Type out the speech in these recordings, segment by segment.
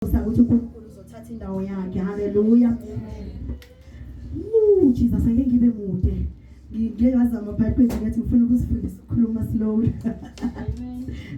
ukuthi uNkulunkulu uzothatha indawo yakhe. Hallelujah. Jesus angeke ngibe mude. Ngiyazama phakathi ngathi ngifuna ukusifundisa ukukhuluma slowly.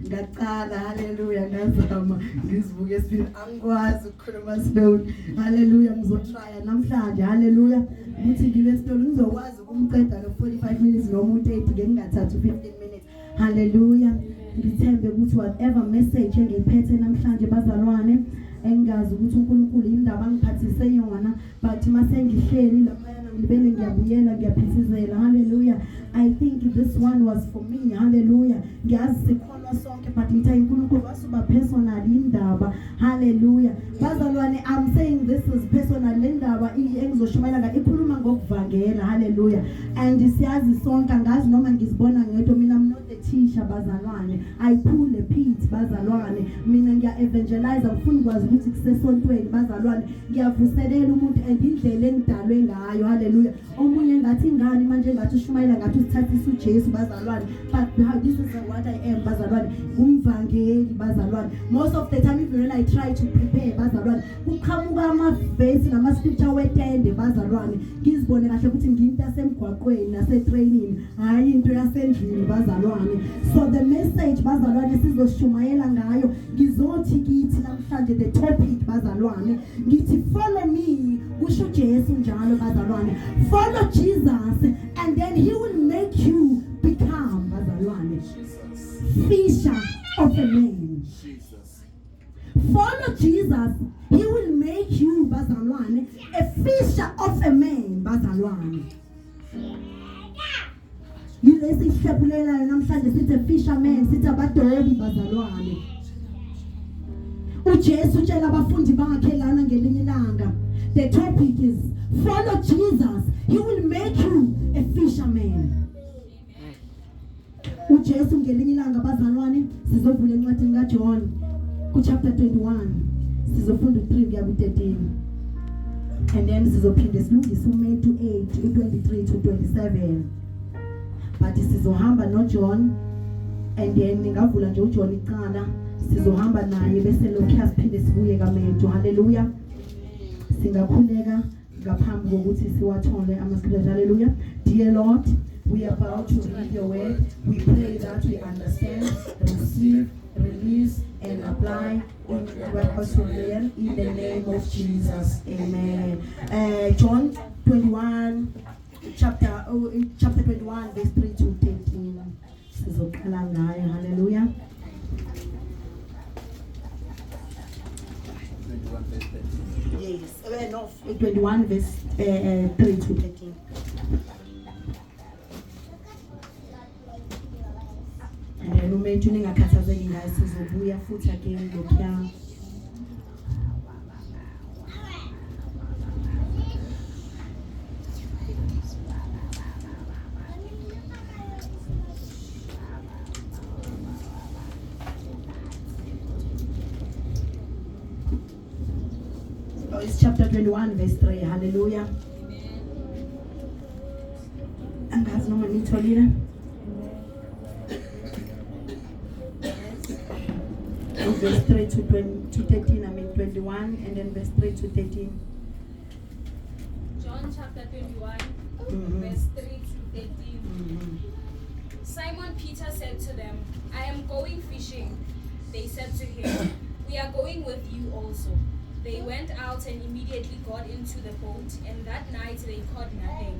Ngaqala hallelujah ngazama ngizibuke sibili angikwazi ukukhuluma slowly. Hallelujah ngizotry namhlanje hallelujah ukuthi ngibe slowly ngizokwazi ukumqeda lo 45 minutes noma u30 ngeke ngathatha 15 minutes. Hallelujah. Ngithembe ukuthi whatever message engiyiphethe namhlanje bazalwane engazi ukuthi uNkulunkulu indaba angiphathise yona but mase ngihleli lapha ngibene ngiyabuyela ngiyaphithizela. Hallelujah. I think this one was for me. Hallelujah. Ngiyazi sikhona sonke but ngithi uNkulunkulu wasuba personal indaba. Hallelujah. Bazalwane, I'm saying this is personal indaba engizoshumayela nga ikhuluma ngokuvangela. Hallelujah. And siyazi sonke ngazi noma ngizibona ngedwa mina I'm not a teacher bazalwane. I pull a pit bazalwane. Mina ngiya evangelize ngifuna ukwazi ukuthi kusesontweni bazalwane. Ngiyavuselela umuntu endindlela engidalwe ngayo. Hallelujah. Omunye ngathi ngani manje ngathi ushumayela ngathi usithathisa uJesu bazalwane. But now this is what I am bazalwane. Umvangeli bazalwane. Most of the time even when I try to prepare bazalwane kuqhamuka ama-verse nama-scripture wetende bazalwane. Ngizibone kahle ukuthi nginto yasemgwaqweni nase-training hayi into yasendlini bazalwane. So the message bazalwane sizoshumayela ngayo ngizothi kithi namhlanje the topic bazalwane ngithi follow me kusho uJesu njalo bazalwane. Follow Jesus and then he will make you become bazalwane fisher of a man. Follow Jesus, he will make you bazalwane a fisher of a man bazalwane. Yilesi sihlaphulela namhlanje sithi fisherman sithi abadobi bazalwane. uJesu utshela abafundi bangakhelana ngelinye ilanga. The topic is follow Jesus, he will make you a fisherman. uJesu ngelinye ilanga bazalwane sizovula encwadini kaJohn ku chapter 21 sizofunda u3 kuya ku13 and then sizophinde silungise uMatthew 8 u23 to 27 but sizohamba noJohn and then ngavula nje uJohn iqala sizohamba naye bese lokho siphinde sibuye kaMatthew. Hallelujah. Singakhuleka ngaphambi kokuthi siwathole ama-scriptures. Hallelujah. Dear Lord, we are about to read your word. We pray that we understand, receive, release, and apply in purpose to learn in the name of Jesus. Amen. John 21, chapter 21, verse 3 to 13. Sizoqala ngayo. Hallelujah. 21 verse 13. Yes. No, 21 verse 3 to 13. And umuntu ningakhathazeki ngayo sizobuya futhi again lokya. It's chapter 21 verse 3. Hallelujah. And that's no money to leader. Verse 3 to 13, I mean 21, and then verse 3 to 13. John chapter 21, verse 3 to 13. Simon Peter said to them, I am going fishing. They said to him, we are going with you also. They went out and immediately got into the boat, and that night they caught nothing.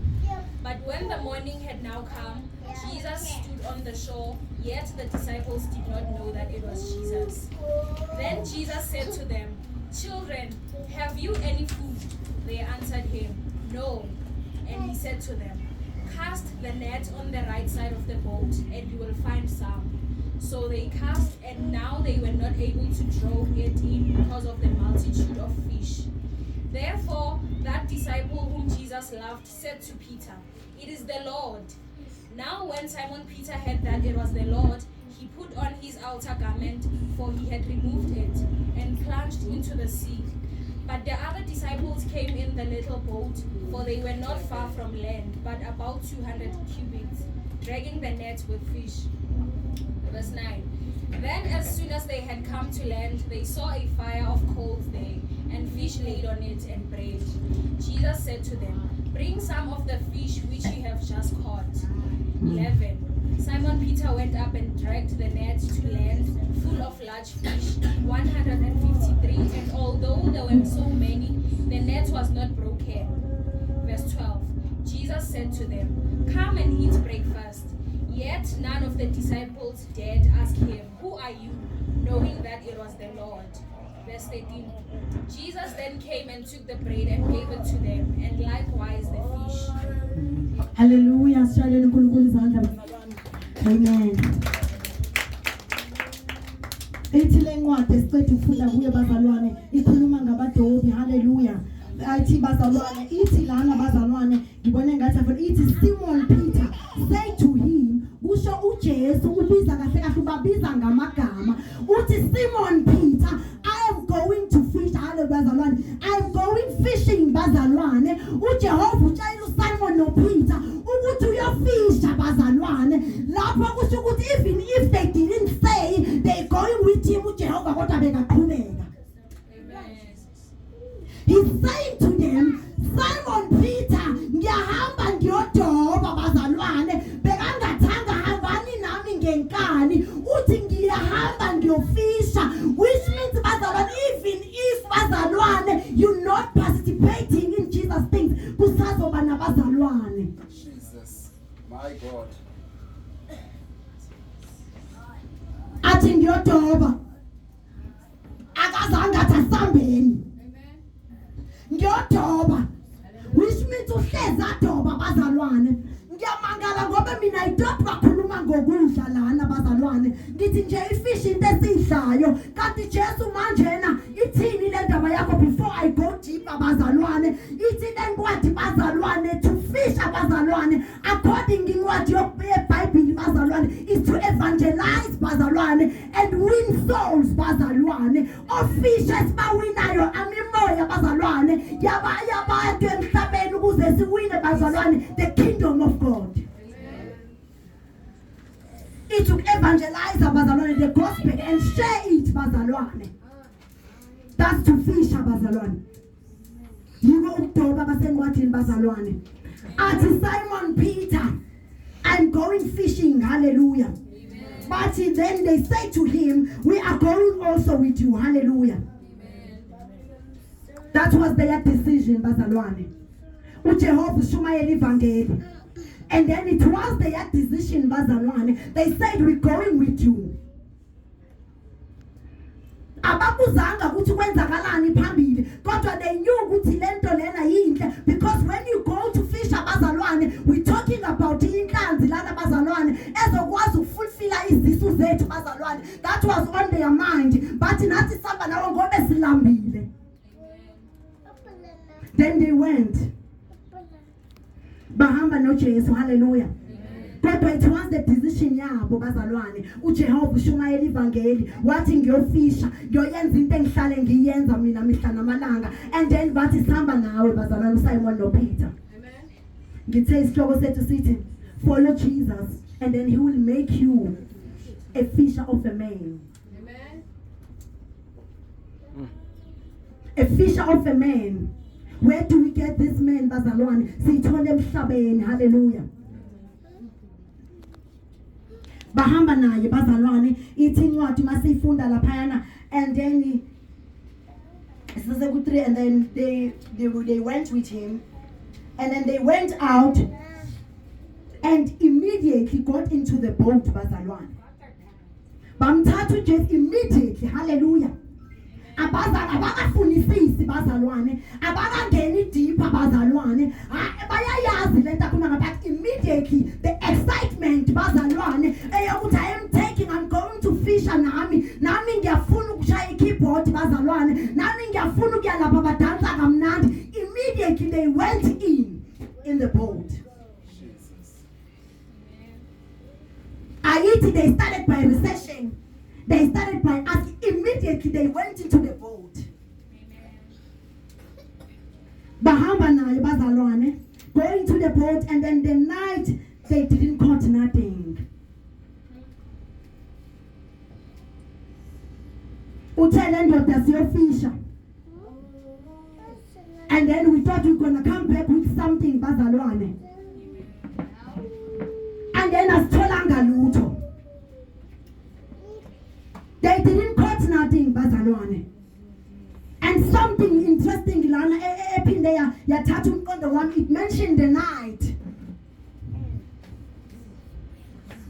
But when the morning had now come, Jesus stood on the shore, yet the disciples did not know that it was Jesus. Then Jesus said to them, children, have you any food? They answered him, no. And he said to them, cast the net on the right side of the boat, and you will find some. So they cast, and now they were not able to draw it in because of the multitude of fish. Therefore, that disciple whom Jesus loved said to Peter, it is the Lord. Now when Simon Peter heard that it was the Lord, he put on his outer garment, for he had removed it, and plunged into the sea. But the other disciples came in the little boat, for they were not far from land, but about 200 cubits, dragging the nets with fish. Verse 9. Then as soon as they had come to land, they saw a fire of coals there, and fish laid on it, and bread. Jesus said to them, "Bring some of the fish which you have just caught." 11. Simon Peter went up and dragged the net to land, full of large fish, 153, and although there were so many, the net was not broken. Verse 12. Jesus said to them, "Come and eat breakfast." Yet none of the disciples dared ask him, "Who are you?" knowing that it was the Lord. Verse 13. Jesus then came and took the bread and gave it to them, and likewise the fish. Hallelujah. Shalom uNkulunkulu izandla bazalwane. Amen. Ithi le ncwadi esicede ukufunda kuye bazalwane ikhuluma ngabadobi. Hallelujah. Athi bazalwane, ithi lana bazalwane ngibone ngathi afuna ithi Simon Peter say to him, kusho uJesu ubiza kahle kahle ubabiza ngamagama. Uthi Simon Peter, I am going to fish. Hallelujah bazalwane. I am going fishing bazalwane. uJehova utshayela uSimon noPeter ukuthi uyofisha bazalwane. Lapho kusho ukuthi even if they didn't say they going with him uJehova kodwa bekaqhubeka. He's saying to them, Simon Peter, ngiyahamba ngiyodoba bazalwane, bekangathanga hambani nami ngenkani, uthi ngiyahamba ngiyofisha, which means bazalwane, even if bazalwane you're not participating in Jesus things, kusazoba nabazalwane. Jesus, my God. Athi ngiyodoba, akazange athasambeni. Ngiyodoba, which means uhlezi adoba bazalwane. Ngiyamangala ngoba mina idoba bakhuluma ngokudla lana bazalwane. Ngithi nje ifish into esidlayo, kanti Jesu manjena ithini le ndaba yakho before I go deeper bazalwane. Ithi lencwadi bazalwane to fish abazalwane according incwadi yeBhayibheli bazalwane is to evangelize bazalwane and win souls bazalwane. Officials bawinayo amimoya bazalwane yabantu emhlabeni ukuze siwine bazalwane the kingdom of God. It to evangelize bazalwane the gospel and share it bazalwane. That's to fish bazalwane. You go ukudoba basencwadini bazalwane. Athi Simon Peter, I'm going fishing. Hallelujah. Amen. But then they say to him, we are going also with you. Hallelujah. Amen. That was their decision bazalwane. uJehova ushumayela ivangeli. And then it was their decision bazalwane. They said we're going with you. Abakuzanga ukuthi kwenzakalani phambili kodwa they knew ukuthi lento lena yinhle because when you go to fish abazalwane we talking about inhlanzi lana bazalwane ezokwazi ukufulfilla izisu zethu bazalwane. That was on their mind but nathi samba nawo ngobe silambile. Then they went bahamba noJesu. Hallelujah. Kodwa it was the decision yabo bazalwane. uJehova ushumayela ivangeli wathi ngiyofisha ngiyoyenza into engihlale ngiyenza mina mihla namalanga and then bathi sihamba nawe bazalwane uSimon noPeter. Amen. Ngithe isihloko sethu sithi follow Jesus and then he will make you a fisher of a man. Amen. A fisher of a man. Where do we get this man bazalwane? Sithole emhlabeni. Hallelujah. Bahamba naye bazalwane ithi incwadi masifunda laphayana and then size ku3 and then they went with him and then they went out and immediately got into the boat bazalwane. Bamthatha uJesu immediately. Hallelujah. Abakafunisisi bazalwane abakangeni deeper bazalwane bayayazi lento akhuluma but immediately the excitement bazalwane eyokuthi I'm going to fish nami ngiyafuna ukushaya ikeyboard bazalwane nami ngiyafuna ukuya lapha badansa kamnandi. Immediately they went in the boat. Ayithi they started by recession. They started by asking. Immediately they went into the boat. Bahamba naye bazalwane, going to the boat and then the night they didn't caught nothing. Utele ndoda siyofisha. And then we thought we were going to come back with something bazalwane. And then asitholanga lutho. They didn't catch nothing bazalwane. And something interesting lana ephinde yathatha umqondo wami, it mentioned the night.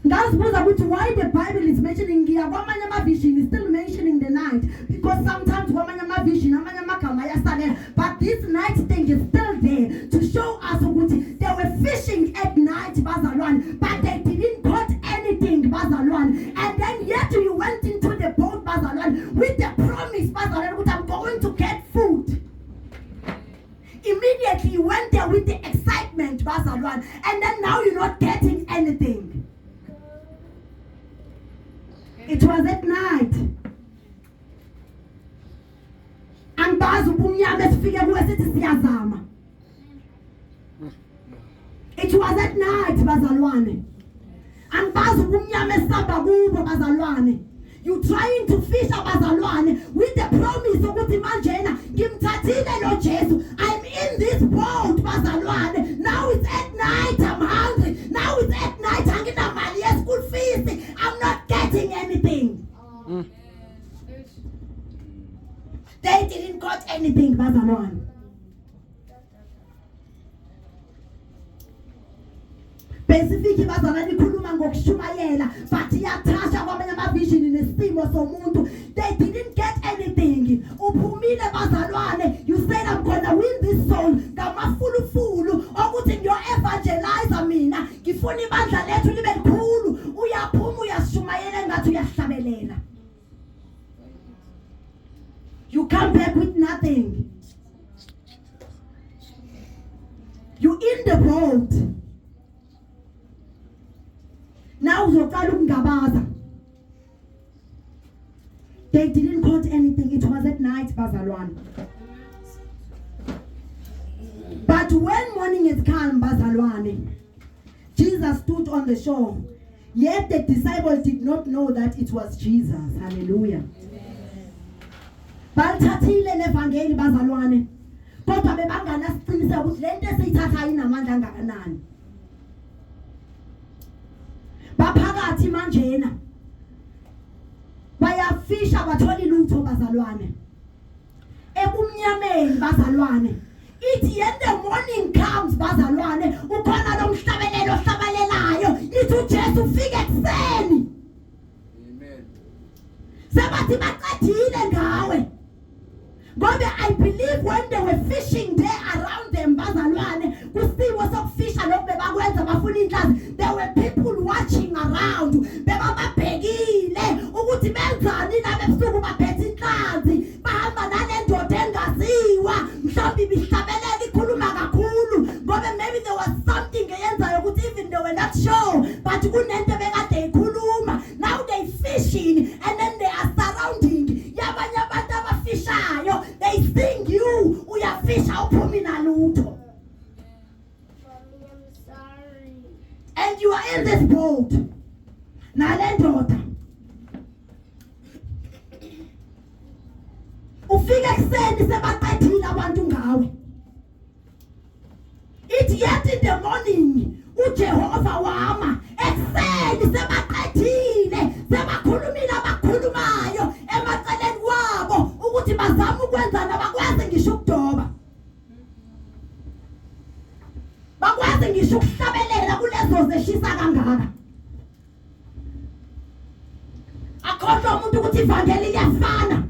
Ngazibuza ukuthi why the Bible is mentioning kwamanye ama-vision is still mentioning the night, because sometimes kwamanye ama-vision amanye amagama ayasalela, but this night thing is still there to show us ukuthi they were fishing at night bazalwane, but they didn't catch anything bazalwane. And then yet you went into the boat bazalwane with the promise bazalwane ukuthi I'm going to get food. Immediately you went there with the excitement bazalwane, and then now you're not getting anything. It was at night. Angibazi ubumnyama esifike kuwe sithi siyazama. It was at night bazalwane. Angibazi ubumnyama esihamba kubo bazalwane. You trying to fish abazalwane with the promise ukuthi manjena ngimthathile lo Jesu. I'm in this boat bazalwane. Now it's at night, I'm hungry. Now it's at night, anginamali ye-school fees. I'm not getting anything. They didn't got anything bazalwane. Specific bazalwane ikhuluma ngokushumayela, but iyathasha kwamanye ama-vision nesimo somuntu. They didn't get anything. Uphumile bazalwane, you said I'm gonna win this soul ngamafulufulu ukuthi ngiyo-evangelize mina, ngifuna ibandla lethu libe likhulu. Uyaphuma uyashumayela engathi uyahlabelela. You come back with nothing. You in the boat. Now uzoqala ukungabaza. They didn't catch anything. It was at night bazalwane. But when morning is come bazalwane, Jesus stood on the shore. Yet the disciples did not know that it was Jesus. Hallelujah. Balthathile levangeli bazalwane. Kodwa bebangana siqiniseka ukuthi lento esiyithatha inamandla angakanani. Baphakathi manjena. Bayafisha bathola ilutho bazalwane. Ebumnyameni bazalwane. Ithi when the morning comes bazalwane, ukhona lo mhlabelelo hlabalelayo. Ithi uJesu ufike ekseni. Amen. Sebathi baqathile ngawe. Ngoba I believe when they were fishing there around them bazalwane, kusimo sokufisha lokho bebakwenza bafuna inhlanzi, there were people watching around. Bebababhekile ukuthi benzani la bebusuku baphethe inhlanzi, bahamba nale ndoda engaziwa, mhlawumbe ibihlabelela ikhuluma kakhulu, ngoba maybe there was something eyenzayo ukuthi even they were not sure, but kunento bekade ikhuluma. Now they fishing and then they are surrounding yabanye abantu abafishayo. They sting you, uyafisha uphumi nalutho. And you are in this boat. Nale ndoda. Ufika ekseni sebaqedile abantu ngawe. It's yet in the morning. uJehova wama ekseni sebaqedile, sebakhulumile abakhulumayo emaceleni wabo ukuthi bazama ukwenza nabakwazi ngisho ukudoba. Bakwazi ngisho ukuhlabelela kulezo zeshisa kangaka. Akhohlwa umuntu ukuthi ivangeli liyafana.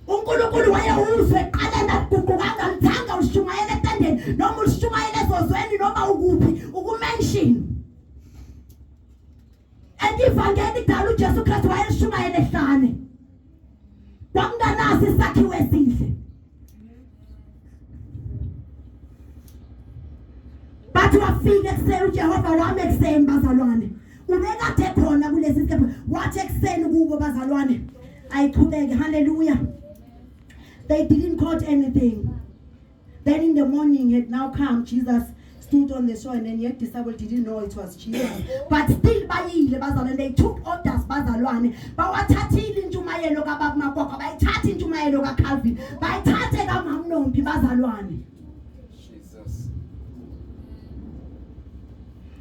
uNkulunkulu wayewuzwe eqalena kuguganga ngithanga ushumayela etendeni noma ushumayela ezozweni noma ukuphi ukumention. And ivangeli kudala uJesu Kristu wayeshumayela ehlane. Kwakunganasi isakhiwo esihle. Bathi wafika ekseni uJehova wami ekseni bazalwane. Ubekade khona kulesi sikhathi wathi ekseni kubo bazalwane. Ayiqhubeke, hallelujah. They didn't catch anything. Then in the morning had now come, Jesus stood on the shore, and then yet disciples didn't know it was Jesus. But still bayile bazalwane, they took orders bazalwane. Bawathathile intshumayelo kaBaba Makwakwa, bayithatha intshumayelo kaCalvin, bayithathe kaMamNompi bazalwane. Jesus.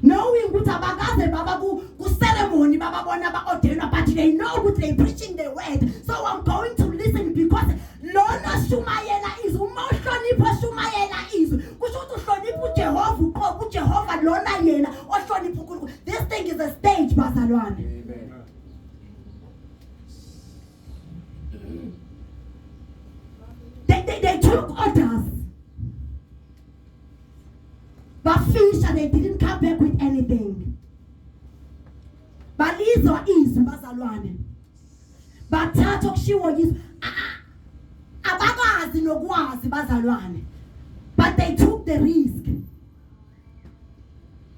Knowing ukuthi abakaze baba ku ceremony bababona ba-ordainwa, but they know ukuthi they preaching the word. So I'm going to listen because lona shumayela izwi, uma uhlonipha shumayela izwi, kusho ukuthi uhlonipha uJehova, uqobo uJehova lona yena ohlonipha uNkulunkulu. This thing is a stage bazalwane. Amen. They took orders. Bafisha, they didn't come back with anything. Balizwa izwi bazalwane. Bathatha okushiwo izwi. Abakazi nokwazi bazalwane. But they took the risk.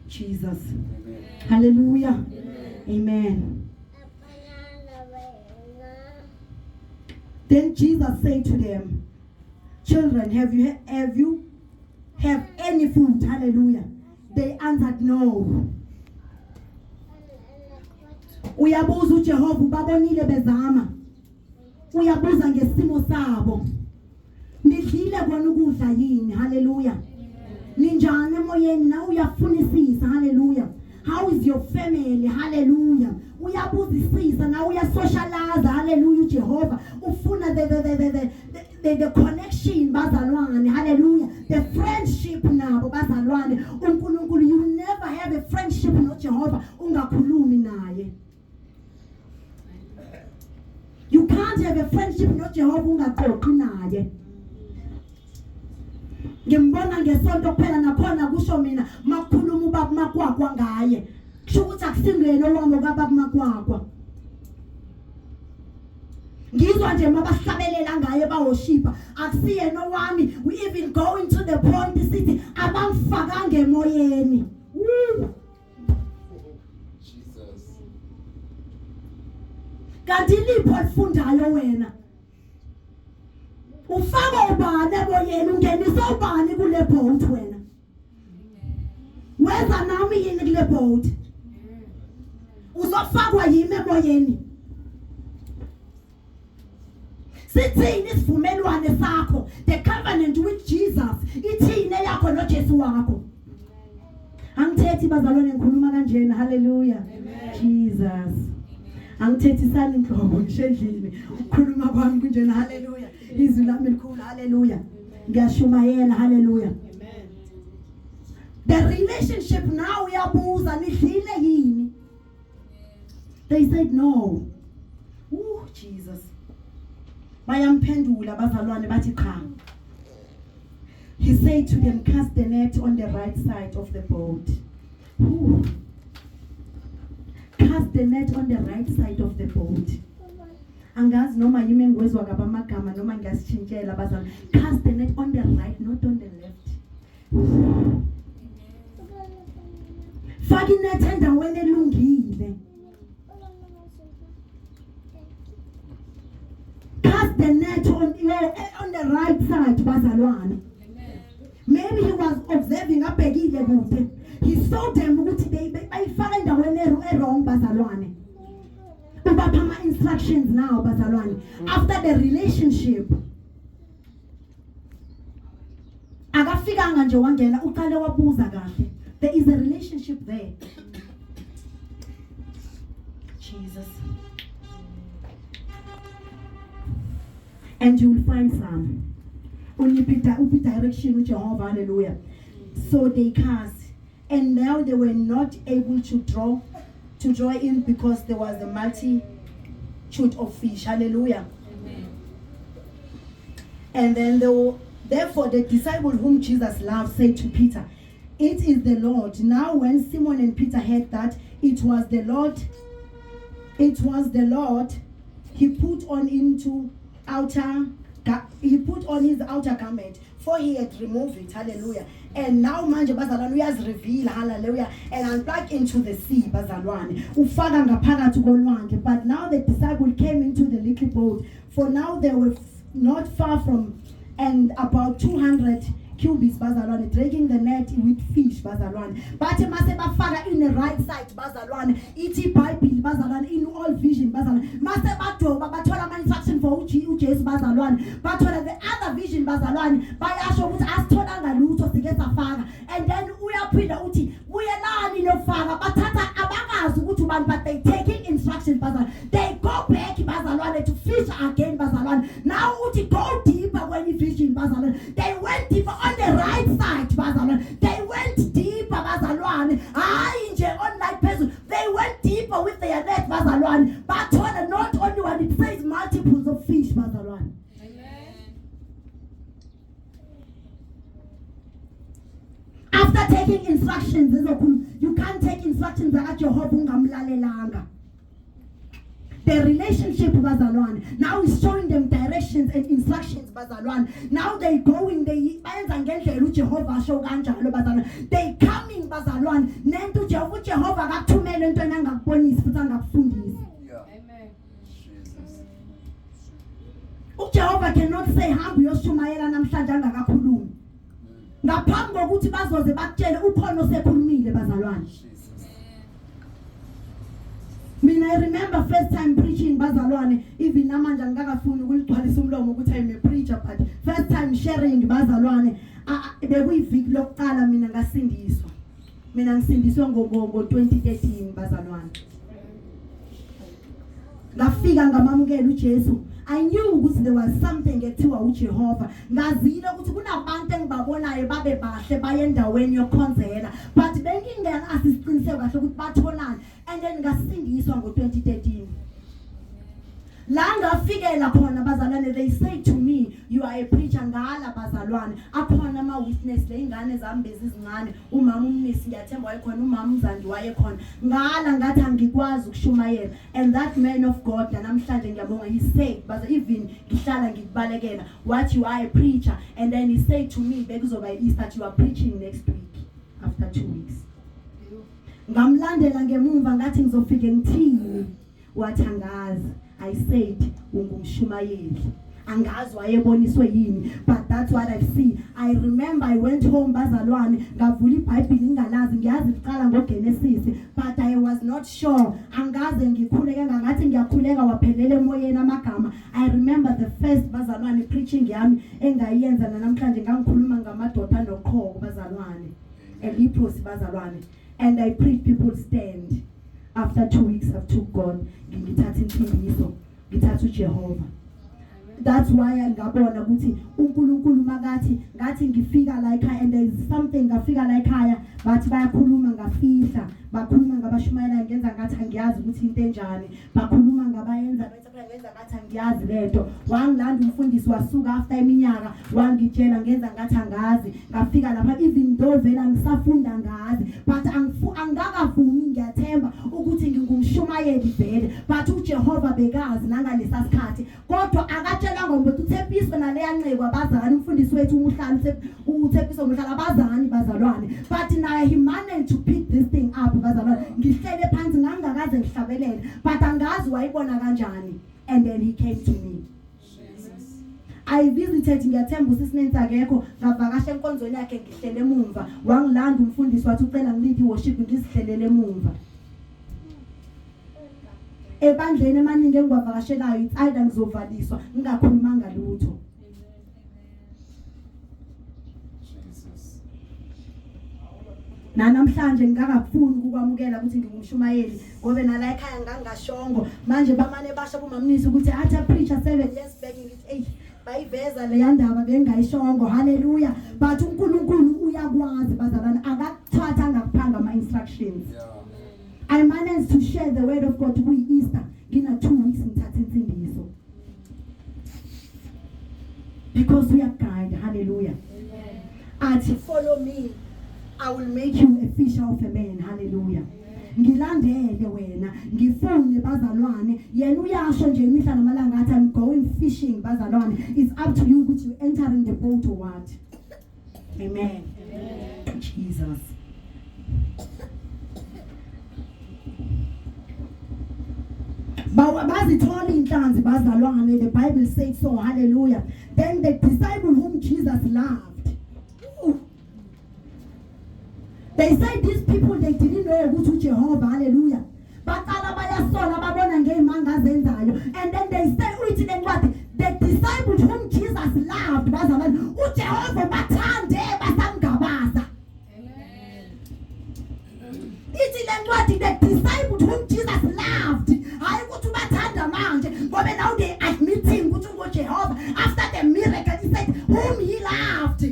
Jesus. Amen. Hallelujah. Amen. Then Jesus said to them, children, have you any food? Hallelujah. They answered no. Uyabuza uJehova, babonile bezama. Uyabuza ngesimo sabo. Nidlile kona ukudla yini? Hallelujah. Ninjani emoyeni na uyafunisisa? Hallelujah. How is your family? Hallelujah. Uyabuzisisa na uyasocialize. Hallelujah. Jehovah ufuna the connection bazalwane. Hallelujah. The friendship nabo bazalwane. uNkulunkulu, you never have a friendship no Jehovah ungakhulumi naye. You can't have a friendship no Jehovah ungaxoxi naye. Ngimbona ngesonto kuphela nakhona kusho mina makhuluma uBaba Makwakwa ngaye. Kusho ukuthi akusingeno wami kaBaba Makwakwa. Ngizwa nje mabahlabelela ngaye baworshipper. Akusiyena wami. We even going to the point sithi abamfaka ngemoyeni. Jesus. Kanti lipho lifundayo wena. Ufaka ubani emoyeni, ungenisa ubani kule boat wena? Weza nami yini kule boat? Uzofakwa yimi emoyeni. Sithini isivumelwano sakho, the covenant with Jesus, ithini yakho noJesu wakho? Angithethi bazalwane ngikhuluma kanjena. Hallelujah. Jesus. Angithethisani inhlobo ngishedlile. Ukukhuluma kwami kunjena. Hallelujah. Izwi lami likhulu. Hallelujah. Ngiyashumayela. Hallelujah. The relationship now uyabuza nidlile yini? They said no. Jesus. Bayamphendula bazalwane bathi cha. He said to them, cast the net on the right side of the boat. Cast the net on the right side of the boat. Angazi noma yimi engwezwa kaba magama noma ngiyasitshintshela bazalwane. Cast the net on the right, not on the left. Faka inet endaweni elungile. Cast the net on the right side bazalwane. Maybe he was observing abhekile kude. He saw them ukuthi bayifaka endaweni wrong bazalwane. Ubapha ama instructions now bazalwane. After the relationship, akafikanga nje wangena uqale wabuza kahle. There is a relationship there. Jesus. And you will find some. Only direction with Jehovah. Hallelujah. So they cast, and now they were not able to draw in because there was a multitude of fish. Hallelujah. Amen. And then therefore the disciple whom Jesus loved said to Peter, it is the Lord. Now when Simon and Peter heard that it was the Lord, he put on his outer garment, for he had removed it. Hallelujah. And now manje bazalwane uyazreveal. Hallelujah. And unplug into the sea bazalwane. Ufaka ngaphakathi kolwandle. But now the disciple came into the little boat, for now they were not far from, and about 200 cubits bazalwane, dragging the net with fish bazalwane. Bathi mase bafaka in the right side bazalwane, ithi Bible bazalwane, in all vision bazalwane. Mase badoba bathola ama instruction for uJesu bazalwane. Bathola the other vision bazalwane, bayasho ukuthi asitholanga lutho sike safaka. And then uyaphinda uthi buyelani nofaka, bathatha abakazi ukuthi ubani, but they taking instructions bazalwane. They go back bazalwane to fish again bazalwane. Now uthi go deeper when you vision bazalwane. They went deeper on the right side bazalwane. They went deeper bazalwane. Hayi nje on light person. They went deeper with their net bazalwane. But not only one, it says multiples of fish bazalwane. After taking instructions, you can't take instructions that Jehovah ungamlalelanga. The relationship bazalwane. Now he's showing them directions and instructions bazalwane. Now they going, they Jehovah show kanjalo bazalwane. They coming bazalwane. Nento Jehovah akathumela into engakubonisi futhi angakufundisi. Amen. Jesus. Jehovah cannot say hambe uyoshumayela namhlanje angakakhulumi. Ngaphambi kokuthi bazoze bakutshele ukhona osekhulumile bazalwane. Mina I remember first time preaching bazalwane, even namanje ngakafuni ukuligcwalisa umlomo ukuthi I'm a preacher, but first time sharing bazalwane, bekuyiviki lokuqala mina ngasindiswa. Mina ngisindiswe ngo 2013 bazalwane. Ngafika ngamamukela uJesu. I knew ukuthi there was something ethiwa uJehova. Ngazile ukuthi kunabantu engibabonayo babe bahle bayendaweni yokukhonzela, but bengingena asiqiniseke kahle ukuthi batholani. And then ngasindiswa ngo 2013. La ngafikela khona bazalwane, they say to me, you are a preacher. Ngala bazalwane, akhona ama witness le ingane zami bezizingane, umama uMnisi ngiyathemba wayekhona, umama uMzandi wayekhona. Ngala ngathi angikwazi ukushumayela. And that man of God namhlanje ngiyabonga, he said but even ngihlala ngikubalekela, what you are a preacher. And then he said to me, bekuzoba Easter that you are preaching next week after 2 weeks. Ngamlandela ngemumva ngathi ngizofike ngithini, wathi angazi. I said ungumshumayeli. Angazi wayeboniswe yini, but that's what I see. I remember I went home bazalwane, ngavula iBhayibheli ngalazi, ngiyazi iqala ngoGenesis, but I was not sure. Angaze ngikhuleke ngathi ngiyakhuleka waphelele emoyeni amagama. I remember the first bazalwane preaching yami engayenza namhlanje ngangikhuluma ngamadoda noqhoko bazalwane. Eliphos bazalwane. And I preach people stand. After 2 weeks I've took God, ngithatha insindiso, ngithatha uJehova. That's why ngabona ukuthi uNkulunkulu makathi ngathi ngifika la ekhaya, and there is something ngafika la ekhaya bathi bayakhuluma ngafihla, bakhuluma ngabashumayela ngenza ngathi angiyazi ukuthi into enjani, bakhuluma ngabayenza bese ngenza ngathi angiyazi lento. Wangilanda umfundisi wasuka after iminyaka wangitshela ngenza ngathi angazi. Ngafika lapha even though vela ngisafunda ngazi, but angakavumi ngiyathemba ukuthi ngingumshumayeli vele, but uJehova bekazi nangalesa sikhathi. Kodwa akatshela ngomuntu uThepiso naleya nceke abazali, umfundisi wethu umuhlala uThepiso umuhlala abazali bazalwane, but naye he managed to pick this thing up bazalwane. Ngihlele phansi ngangakaze ngihlabelele, but angazi wayibona kanjani. And then he came to me. Jesus. I visited ngiyathemba usisinensi akekho, ngavakasha enkonzweni yakhe ngihlele emumva. Wangilanda umfundisi wathi ucela ngilinde worship ngizihlelele emumva. Ebandleni emaningi engwavakashelayo it's either ngizovaliswa ngingakhulumanga lutho. Jesus. Namhlanje ngingakafuni ukwamukela ukuthi ngingumshumayeli ngoba nala ekhaya ngangashongo. Manje bamane basho bomamnisi ukuthi athi a preacher 7 years back ngithi bayiveza le yandaba bengayishongo. Hallelujah. But uNkulunkulu uyakwazi bazalwane, akathatha ngakuphanga ama instructions. I managed to share the word of God to Easter. Gina 2 weeks ngithatha insindiso. Because we are kind. Hallelujah. Athi follow me, I will make you a fisher of a man. Hallelujah. Ngilandele wena, ngifune bazalwane. Yena uyasho nje imihla namalanga athi I'm going fishing bazalwane. It's up to you ukuthi you entering the boat or what. Amen. Amen. Jesus. Bazithola inhlanzi bazalwane, the Bible says so. Hallelujah. Then the disciple whom Jesus loved, They say these people, they didn't know who to Jehovah. Hallelujah. And then they say, what? The disciples whom Jesus loved, Jehovah bathande basamgabaza. The disciples whom Jesus loved, but now they admitting Jehovah after the miracle. He said, whom he loved.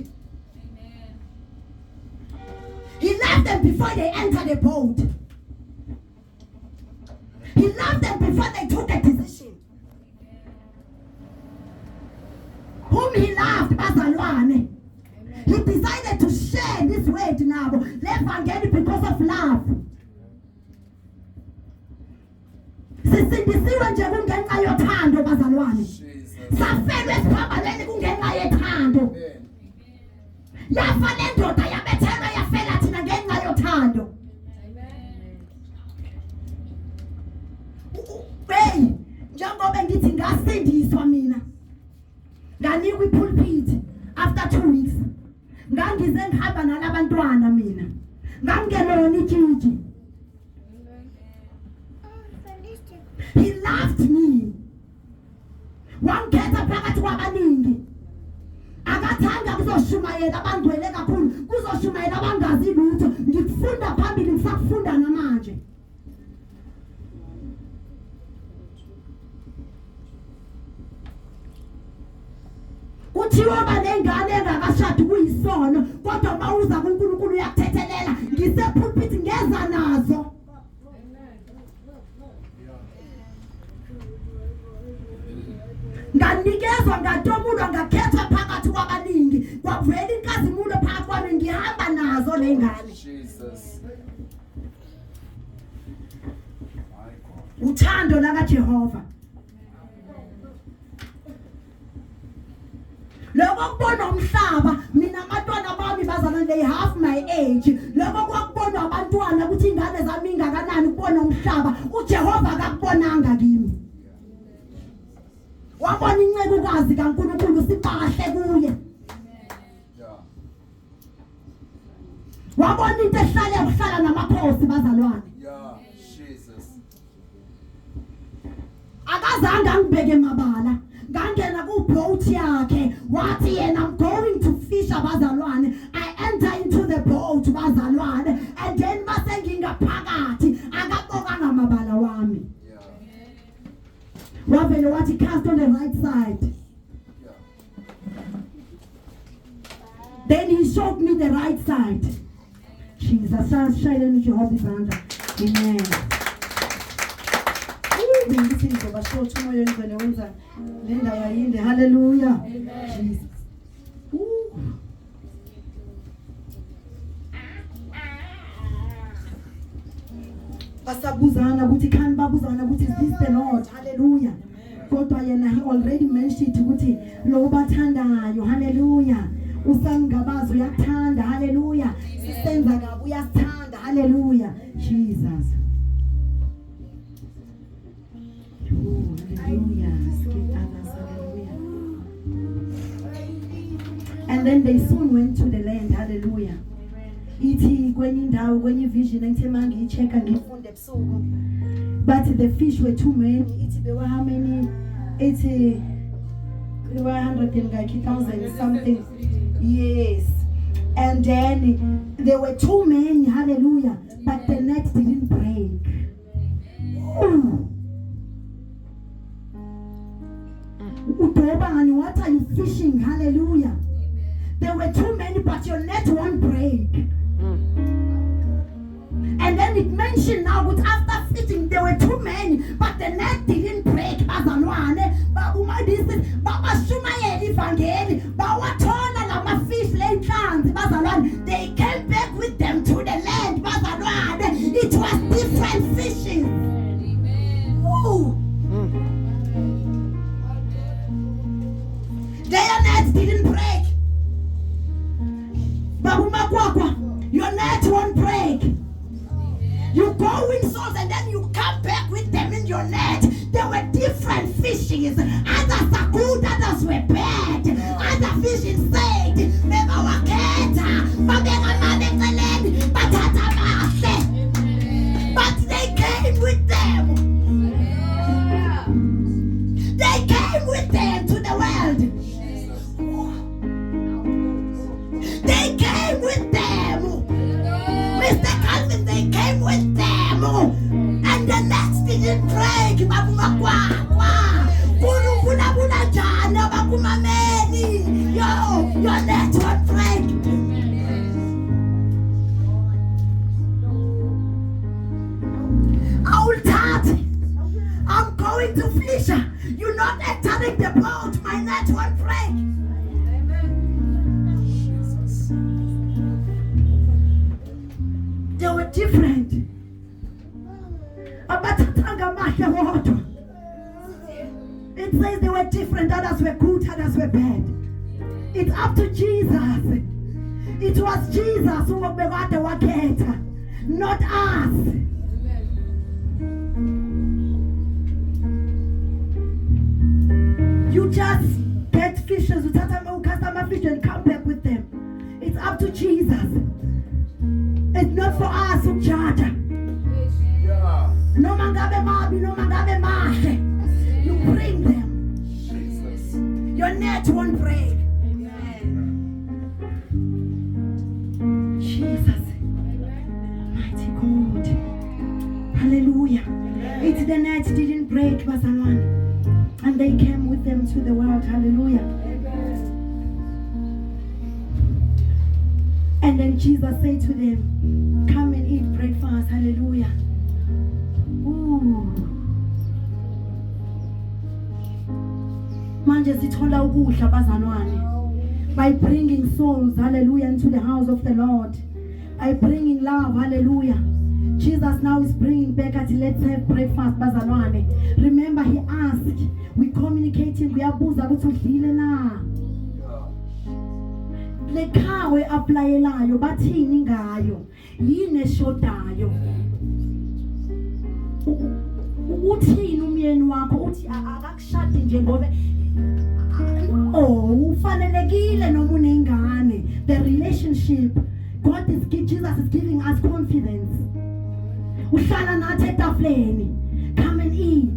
He loved them before they entered the boat. He loved them before they took a decision. Whom he loved, bazalwane. He decided to share this word now. Left because of love. Sisindisiwe nje kungenxa yothando bazalwane. Safelwe esiphambalweni kungenxa yothando. Yafa le ndoda yabethelwa yafela thina ngenxa yothando. Hey, njengoba ngithi ngasindiswa mina. Nganikwa ipulpit after 2 weeks. Ngangize ngihamba nalabantwana mina. Ngangenona itshitshi. He loved me. Wangekhetha phakathi kwabaningi. Akathanda kuzoshumayela abangcwele kakhulu, kuzoshumayela abangazi lutho. Ngikufunda phambili ngisakufunda namanje. Kuthiwa banengane engakashadi kuyisono, kodwa mawuza kuNkulunkulu uyakuthethelela. Ngisepulpit ngeza nazo. Nganikezwa ngatomulwa ngakhethwa phakathi kwabaningi. Kwavela inkazimulo phakathi kwami ngihamba nazo lengane. Jesus. Uthando laka Jehova. Lokho kubona umhlaba, mina abantwana bami bazalwane they half my age. Lokho kwakubona abantwana ukuthi ingane zami ingakanani kubona umhlaba. uJehova akakubonanga kimi. Wabona incekukazi kaNkulunkulu sibahle kuye. Wabona into ehlala namakhosi bazalwane. Yeah, Jesus. Akazange angibeke emabala. Ngangena ku boat yakhe wathi yena I'm going to fish abazalwane. I enter into the boat bazalwane and then mase ngingaphakathi akabokanga amabala wami. Wavele wathi cast on the right side. Then he showed me the right side. Jesus, shine Jehovah izandla. Amen. Bengithi ngizobasho umoya wenzene wenza le ndawo yayinde. Hallelujah. Jesus. Basabuzana ukuthi khani babuzana ukuthi is this the Lord. Hallelujah. Kodwa yena he already mentioned ukuthi lo bathandayo. Hallelujah. Usangabazo uyathanda. Hallelujah. Sisenza kabi uyathanda. Hallelujah. Jesus. Oh, hallelujah. Hallelujah. And then they soon went to the land. Hallelujah. Ithi kwenye indawo kwenye vision engithe mangiyichecka ngifunde ebusuku. But the fish were too many. Ithi there were how many? Ithi there were 100,000 something. Yes. And then there were too many. Hallelujah. But the net didn't break. Ooh. Udobani, what are you fishing? Hallelujah. There were too many, but your net won't break. And then it mentioned now that after fishing, there were too many, but the net didn't break. Bazalwane, babuma this, baba shumayeli vangeli, bawatona lama fish lands. Bazalwane, they came back with them to the land. Bazalwane, it was different fishing. Ooh. Their nets didn't break. Babuma kwakwa, your net won't break. You go in souls and then you come back with them in your net. There were different fishes. Others are good, others were bad. Other fishes said, Mega waketa, Mabega Mabega, but didn't break bakumakwakwa kulubula njani abakumameli yo your net won't break. I'm going to fish. You're not entering the boat. My net won't break. Jesus. They were different. It says they were different. Others were good, others were bad. It's up to Jesus. It was Jesus who was the waketa, not us. You just get fishes, you cast them fish and come back with them. It's up to Jesus. It's not for us to judge. Yeah. No mangabe mabi, no mangabe mahe. You bring them. Jesus. Your net won't break. Jesus. Mighty God. Hallelujah. It's the net didn't break, Basalwan. And they came with them to the world. Hallelujah. And then Jesus said to them, come and eat breakfast. Hallelujah. Ooh. Manje sithola ukudla bazalwane by bringing souls, hallelujah, into the house of the Lord, by bringing love, hallelujah. Jesus now is bringing back at let's have breakfast bazalwane. Remember he asked, we communicating, we abuza ukuthi udlile na. Lekhawe applyelayo bathini ngayo yini eshodayo uthini umyeni wakho uthi akakushadi nje ngoba ufanelekile noma unengane. The relationship Jesus is giving us confidence. Uhlala nathi etafuleni, come and eat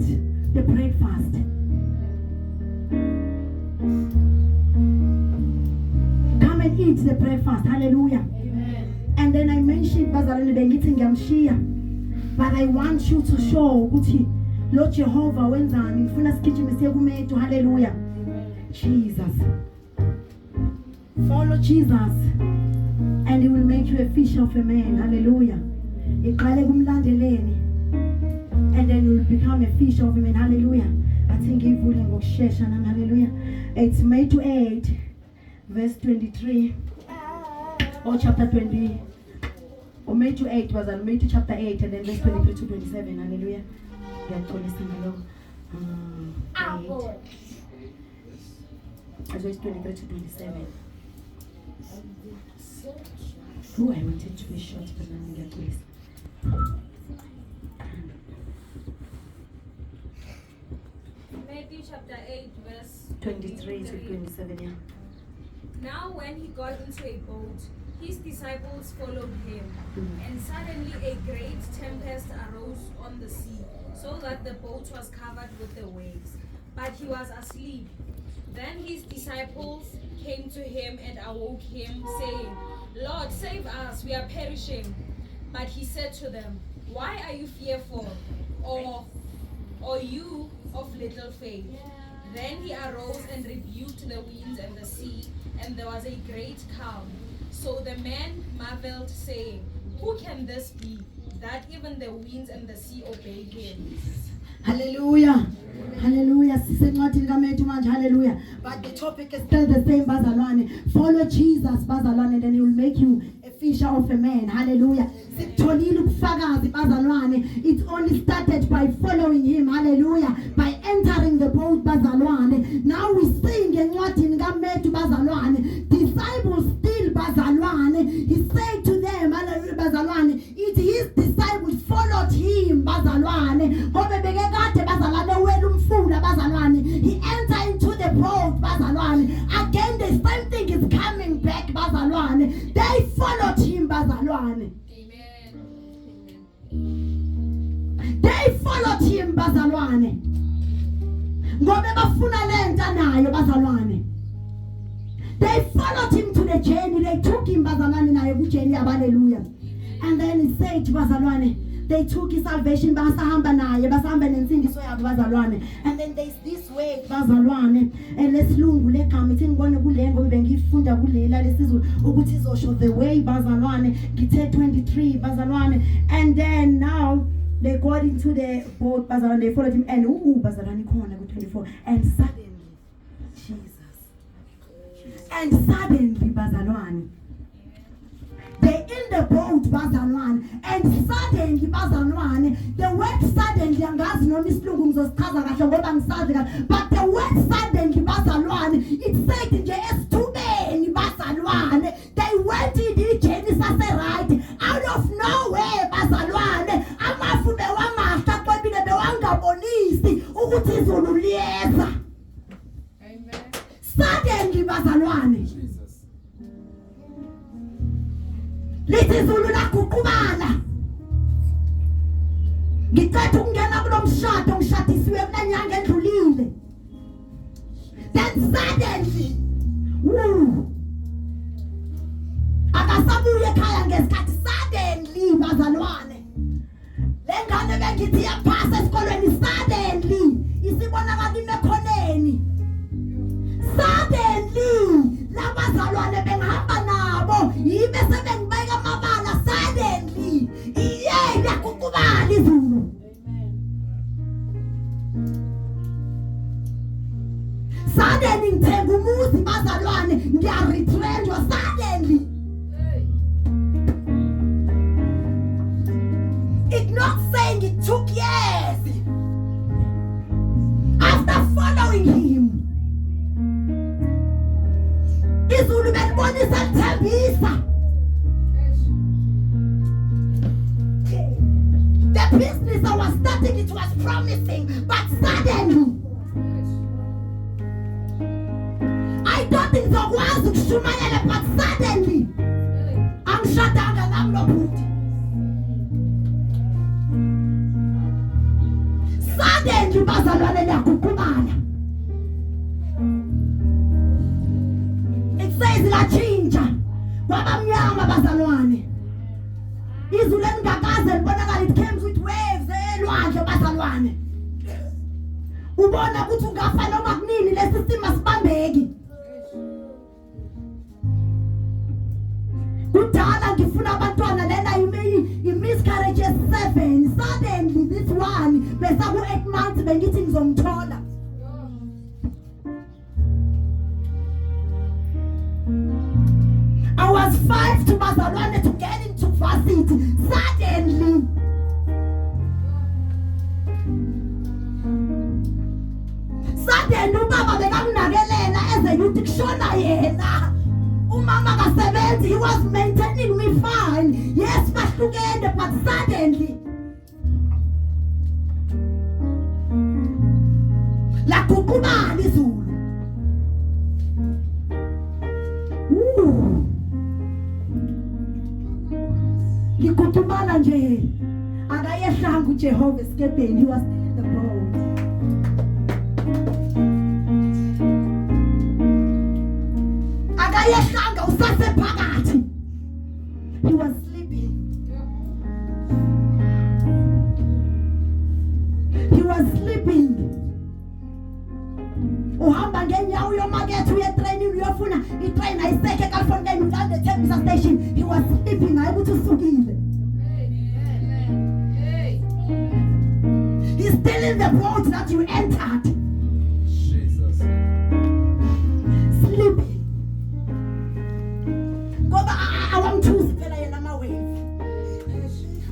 the breakfast. Come and eat the breakfast. Hallelujah. Amen. And then I mentioned bazalwane bengithi ngiyamshiya, but I want you to show ukuthi Lord Jehovah wenzani. Ngifuna sigijime siye kumethu. Hallelujah. Jesus. Follow Jesus and he will make you a fish of a man. Hallelujah. Iqale kumlandeleni and then you will become a fish of a man. Hallelujah. I think ngivule ngokusheshsha nami. Hallelujah. It's Matthew 8 verse 23 or chapter 20 or Matthew 8 was on Matthew chapter 8 and then verse 23 to 27. Hallelujah. Verse 23 to 27. Oh, I wanted to be short, but let me get to this. Matthew chapter 8 verse 23 to 27, yeah. Now when he got into a boat, his disciples followed him. And suddenly a great tempest arose on the sea, so that the boat was covered with the waves. But he was asleep. Then his disciples came to him and awoke him, saying, Lord, save us, we are perishing. But he said to them, why are you fearful, or you of little faith? Then he arose and rebuked the winds and the sea, and there was a great calm. So the men marveled, saying, who can this be, that even the winds and the sea obey him? Hallelujah. Hallelujah. Hallelujah. But the topic is still the same, bazalwane. Follow Jesus, bazalwane, and then he will make you a fisher of a man. Hallelujah. It's only started by following him. Hallelujah. By entering the boat, bazalwane. Now we sing and what in bazalwane. Disciples still, bazalwane. He said to them, hallelujah, bazalwane. It his disciples followed him, bazalwane. He entered into the boat, bazalwane. Again, the same thing is coming back, bazalwane. They followed him, bazalwane. They followed him, bazalwane. Ngobe bafuna lenta nayo, bazalwane. They followed him to the journey. They took him, bazalwane, nayo ku journey. Hallelujah. And then he said, bazalwane, they took his salvation basahamba naye basahamba nensindiso yabo bazalwane. And then there's this way bazalwane lesilungu legama ithi ngibone kulengo bengifunda kulela lesizulu ukuthi izosho the way bazalwane ngithe 23 bazalwane. And then now they got into the boat bazalwane, they followed him and bazalwane khona ku 24 and suddenly Jesus and suddenly bazalwane they in the boat bazalwane and suddenly bazalwane, the word suddenly angazi noma isilungu ngizosichaza kahle ngoba ngisazi kahle, but the word suddenly bazalwane it said nje esithubeni bazalwane they went in the journey right out of nowhere bazalwane amafu bewamahla kwebile bewangabonisi ukuthi izulu liyeza. Amen. Suddenly bazalwane lithi izulu laguqubala ngicela ukungena kulo mshado ngishadisiwe kunenyanga endlulile. Then suddenly akasabuye ekhaya ngesikhathi suddenly bazalwane lengane bengithi yaphasa esikolweni suddenly isibonakala imekhoneni suddenly labazalwane bengihamba nabo yibe sebengibeka amabala suddenly iye yakuqubala izulu. Suddenly ngithenga umuzi bazalwane ngiyaretrenjwa suddenly. It's not saying it took years after following him. Izulu belibonisa lithembisa. The business I was starting, it was promising, but suddenly I don't think so was ukushumayela, but suddenly angishadanga nami lo bhuti. Suddenly bazalwane liyaguqubala. It says lachinja kwaba mnyama bazalwane. Izulu elingakaze libonakala, it came with waves elwandle bazalwane. Ubona ukuthi ungafa noma kunini lesi simo sibambeki. Kudala ngifuna abantwana lena miscarriage 7. Suddenly this one besa ku 8 months bengithi ngizomthola. I was 5 to bazalwane to get into varsity. Suddenly ubaba bekamnakelela eze yuthi kushona yena. Umama kasebenzi, he was maintaining me fine. Yes, bahlukene, but suddenly laguqubala izulu. Liguqubala nje akayehlanga uJehova esikebheni. He was still in the boat. Akayehlanga usasephakathi. He was sleeping. He was sleeping. Uhamba ngenyawo uyomakethe uye training uyofuna itrain ayiseke kaFontein ulande eThembisa station. He was sleeping hayi ukuthi usukile. He's still in the boat that you entered. Jesus. Sleeping. Ngoba awamthusi phela yena amawave.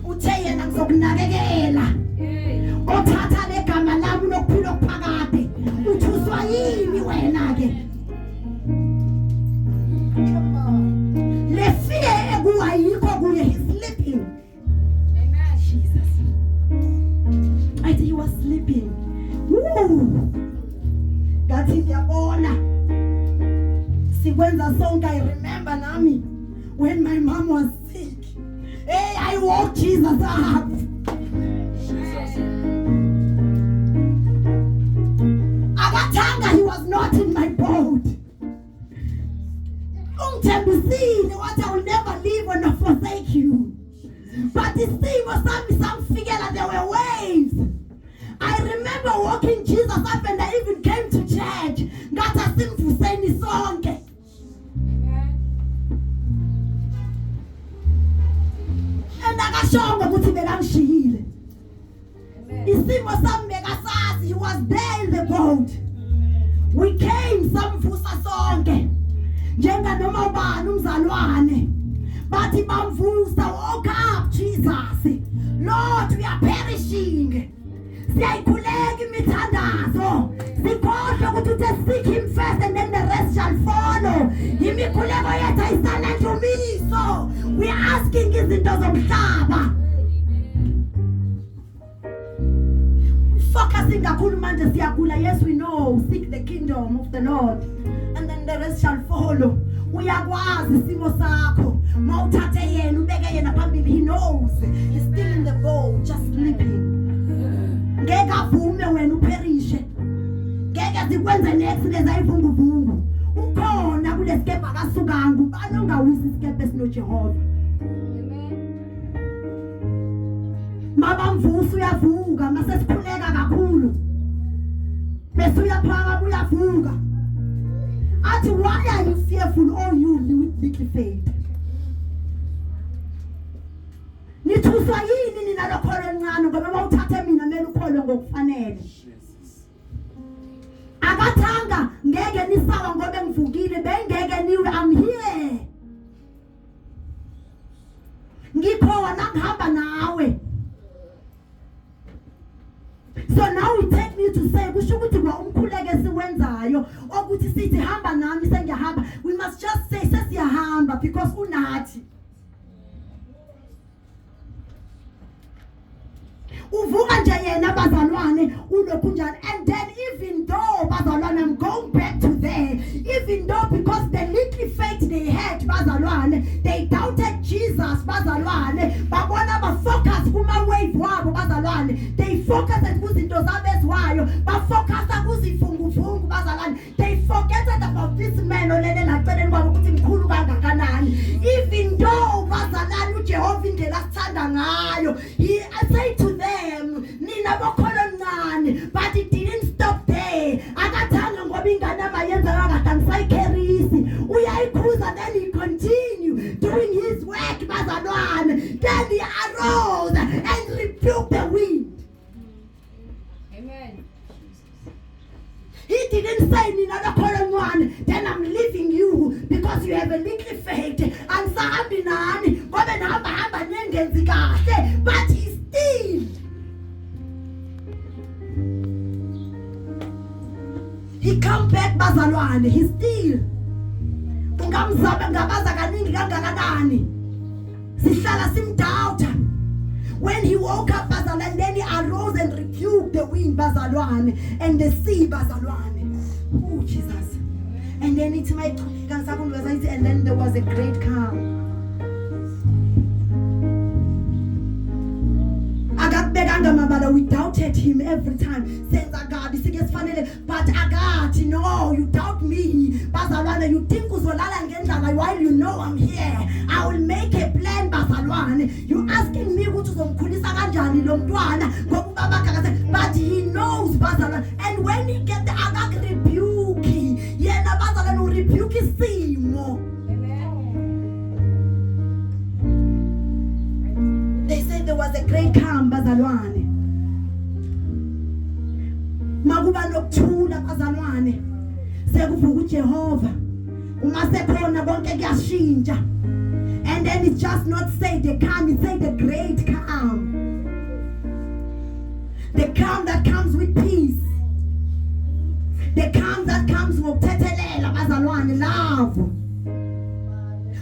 Uthe yena ngizokunakekela. Othatha legama lami lokuphila okuphakade. Uthuswa yini wena ke? Lefike ekuwa yikho kuye, he's sleeping. Amen. Jesus. I think he was sleeping. Gathi ngiyabona. Sikwenza sonke. I remember nami when my mom was sick. Hey, I woke Jesus up. Agatanga, he was not in my boat. Ungithembisile what I will never leave or forsake you. But isimo sami samfikela, there were waves. I remember walking Jesus up and I even came to church. Ngathi asimvuseni sonke. And akashonga ukuthi bekangishiyile. Isimo sami bekasazi, he was there in the boat. We came samvusa sonke. Njenga noma ubani umzalwane. Bathi bamvusa, woke up Jesus. Lord, we are perishing. Siyayikhuleka imithandazo. Sikhohlwe ukuthi uthe seek him first and then the rest shall follow. Imikhuleko yethu ayisana ndumiso. We are asking izinto zomhlaba. Focusing kakhulu manje siyagula. Yes, we know. Seek the kingdom of the Lord and then the rest shall follow. Uyakwazi isimo sakho. Mawuthathe yena ubeke yena phambili. He knows. He's still in the boat just sleeping. Ngeke avume wena uperishe. Ngeke zikwenze next lezayivunguvungu. Ukhona kulesikepe akasukanga. Ubani ongawisi isikepe esinoJehova. Mabamvusa uyavuka, mase sikhuleka kakhulu. Bese uyaphaka uyavuka. Athi why are you fearful, all you with little faith? Nithuswa yini nina lokholo encane ngoba mawuthathe mina mele ukholo ngokufanele. Akathanga ngeke nisawa ngoba ngivukile, bengeke niwe, I'm here. Ngikhona ngihamba nawe. So now we take me to say, kusho ukuthi kwa umkhuleke siwenzayo ukuthi sithi hamba nami sengiyahamba. We must just say sesiyahamba because unathi. Uvuka nje yena bazalwane ulokhu njani. And then even though bazalwane, I'm going back to there, even though because the little faith they had bazalwane, they doubted Jesus bazalwane, babona ba focus kuma wave wabo bazalwane, they focused kuzinto zabezwayo, ba focus kuzifungufungu bazalwane, they forgetted about this man olele laceleni kwabo ukuthi mkhulu kangakanani. Even though bazalwane uJehova indlela asithanda ngayo, he said to them, nina bokholo ncane, but it didn't stop there. Akathanga ngoba ingane amayenza kangasayikerisi, uyayikhuza. Then he continued doing his work bazalwane. Then he arose and rebuked the wind. Amen. He didn't say nina bokholo ncane, then I'm leaving you because you have a little faith. And sahambi nani ngoba nahamba nengenzi kahle, but he still he come back bazalwane. He still ungamzaba ngabaza kaningi kangakanani sihlala simdoubt. When he woke up bazalwane, then he arose and rebuked the wind bazalwane and the sea bazalwane. Oh Jesus. And then it's my and then there was a great calm. We doubted him every time. Says Agadi, but Agadi, no, you doubt me. Bazalwane, you think while you know I'm here. I will make a plan, Bazalwane. You asking me what to but he knows Bazalwane. And when he get the Agag rebuke, yena Bazalwane will rebuke Simo. They said there was a great calm bazalwane. Makuba nokuthula bazalwane. Sekuvuka uJehova. Uma sekhona konke kuyashintsha. And then it's just not say the calm, it say the great calm. The calm that comes with peace. The calm that comes with tetelela bazalwane, love.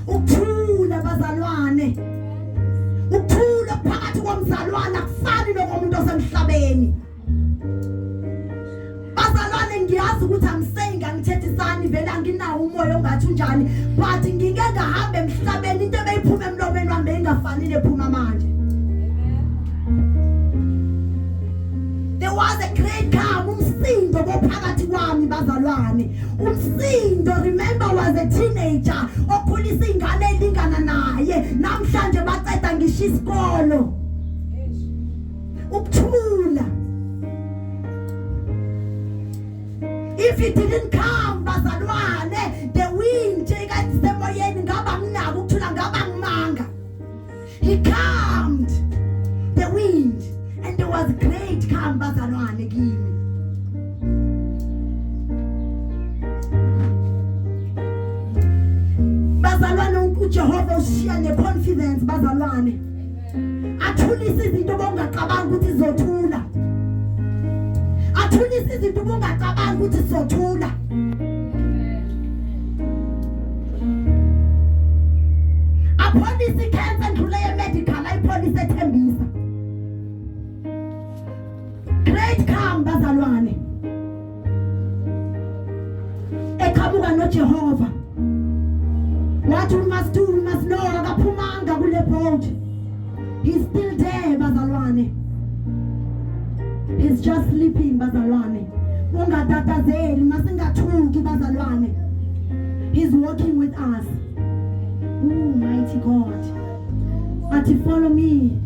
Ukuthula bazalwane. Uthula phakathi komzalwane akufani nomuntu osemhlabeni. Bazalwane, ngiyazi ukuthi I'm angithethisani vele anginawo umoya ongathi unjani, but ngike ngahambe emhlabeni into ebeyiphuma emlomeni wami engafanele ephuma manje. There was a great calm. umsindo bophakathi kwami bazalwane. Umsindo, remember, was a teenager okhulisa ingane elingana naye. Namhlanje baceda ngisho isikolo. Ukuthula. If it didn't come bazalwane, the wind ikasemoyeni ngaba nginako ukuthula ngaba ngimanga. He calmed the wind and there was great calm bazalwane kimi. Bazalwane uJehova ushiya neconfidence bazalwane. Athulisa izinto bongacabanga ukuthi zizothula. Athulisa izinto bongacabanga ukuthi sizothula. Apolisi cancer ndlule ye-medical ayipolisi ethembisa. Great calm bazalwane. Eqhamuka noJehova. What we must do, we must know akaphumanga kule boat. He's still there bazalwane. He's just sleeping bazalwane. Ungatatazeli masingathuki bazalwane. He's walking with us. Oh mighty God. But if follow me,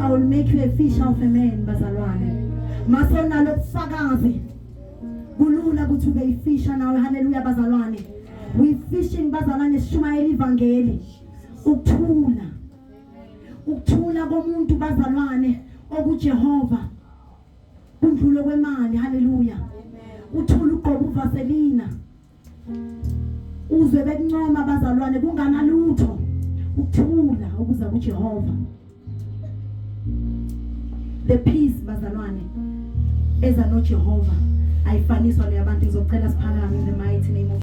I will make you a fisher of a man bazalwane. Masona lobufakazi. Kulula ukuthi ube yifisha nawe, hallelujah bazalwane. We fishing bazalwane sishumayela ivangeli. Ukuthula. Ukuthula komuntu bazalwane okuJehova. Kundlulo kwemali, hallelujah. Uthula uqobo uvaselina. Uzwe bekuncoma bazalwane kungana lutho. Ukuthula okuza kuJehova. The peace bazalwane eza noJehova ayifaniswa leyabantu. Ngizocela siphakame in the mighty name of